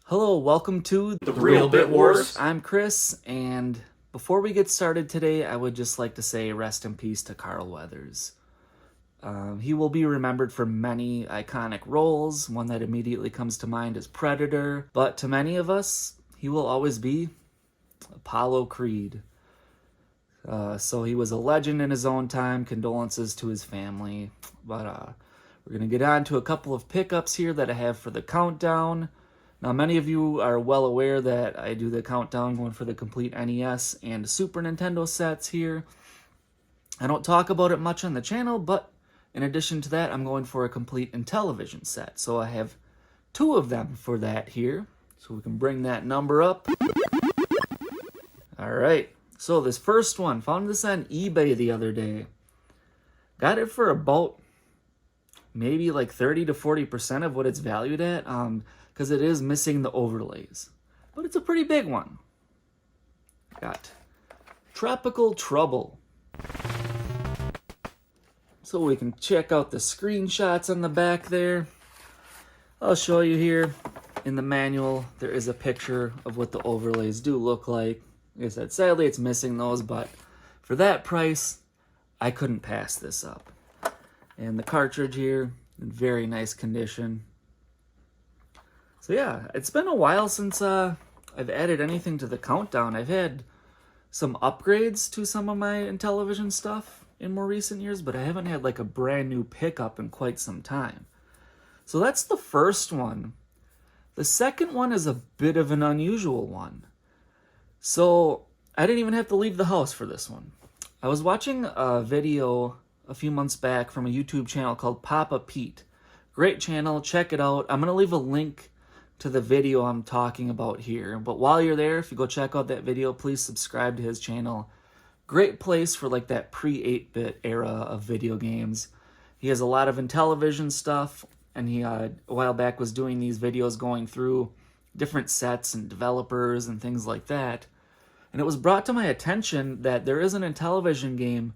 Hello, welcome to The Real Bit Wars. I'm Chris, and before we get started today, I would just like to say rest in peace to Carl Weathers. He will be remembered for many iconic roles. One that immediately comes to mind is Predator, but to many of us, he will always be Apollo Creed. So he was a legend in his own time. Condolences to his family. But we're going to get on to a couple of pickups here that I have for the countdown. Now, many of you are well aware that I do the countdown going for the complete NES and Super Nintendo sets here. I don't talk about it much on the channel, but in addition to that, I'm going for a complete Intellivision set. So I have two of them for that here. So we can bring that number up. All right. So this first one, found this on eBay the other day. Got it for about maybe like 30 to 40% of what it's valued at. Because it is missing the overlays. But it's a pretty big one. Got Tropical Trouble. So we can check out the screenshots on the back there. I'll show you here in the manual. There is a picture of what the overlays do look like. Like I said, sadly it's missing those, but for that price, I couldn't pass this up. And the cartridge here, in very nice condition. So yeah, it's been a while since I've added anything to the countdown. I've had some upgrades to some of my Intellivision stuff in more recent years, but I haven't had like a brand new pickup in quite some time. So that's the first one. The second one is a bit of an unusual one. So I didn't even have to leave the house for this one. I was watching a video a few months back from a YouTube channel called Papa Pete. Great channel, check it out. I'm going to leave a link to the video I'm talking about here. But while you're there, if you go check out that video, please subscribe to his channel. Great place for like that pre-8-bit era of video games. He has a lot of Intellivision stuff, and he a while back was doing these videos going through different sets and developers and things like that. And it was brought to my attention that there is an Intellivision game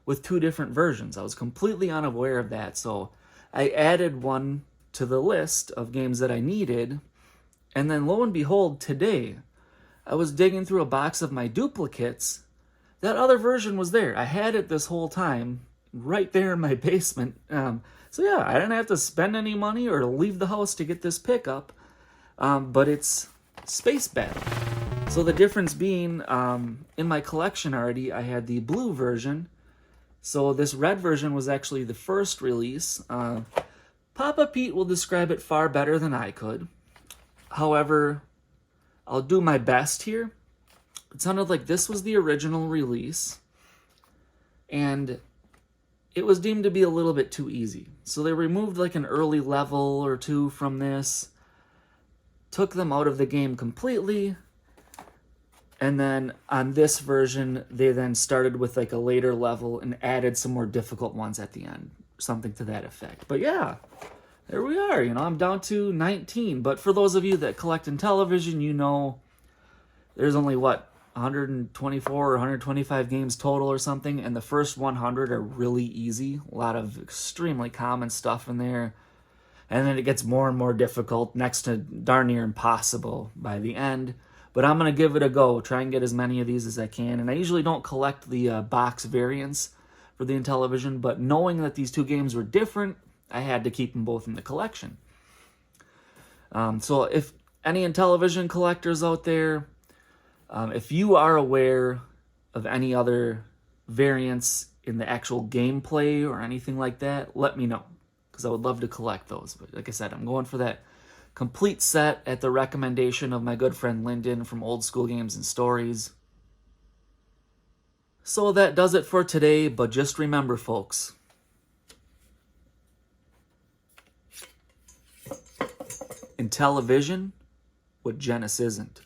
with two different versions. I was completely unaware of that, so I added one to the list of games that I needed. And then lo and behold, today, I was digging through a box of my duplicates. That other version was there. I had it this whole time, right there in my basement. So yeah, I didn't have to spend any money or leave the house to get this pickup. But it's Space Battle. So the difference being, in my collection already, I had the blue version. So this red version was actually the first release. Papa Pete will describe it far better than I could. However, I'll do my best here. It sounded like this was the original release, and it was deemed to be a little bit too easy. So they removed like an early level or two from this, took them out of the game completely, and then on this version, they then started with like a later level and added some more difficult ones at the end, something to that effect. But yeah, there we are. I'm down to 19. But for those of you that collect Intellivision, you know there's only, 124 or 125 games total or something, and the first 100 are really easy. A lot of extremely common stuff in there. And then it gets more and more difficult, next to darn near impossible by the end. But I'm going to give it a go, try and get as many of these as I can. And I usually don't collect the box variants for the Intellivision, but knowing that these two games were different, I had to keep them both in the collection. So if any Intellivision collectors out there, if you are aware of any other variants in the actual gameplay or anything like that, let me know, because I would love to collect those. But like I said, I'm going for that complete set at the recommendation of my good friend Lyndon from Old School Games and Stories. So that does it for today, but just remember, folks, Intellivision, what Genesis isn't.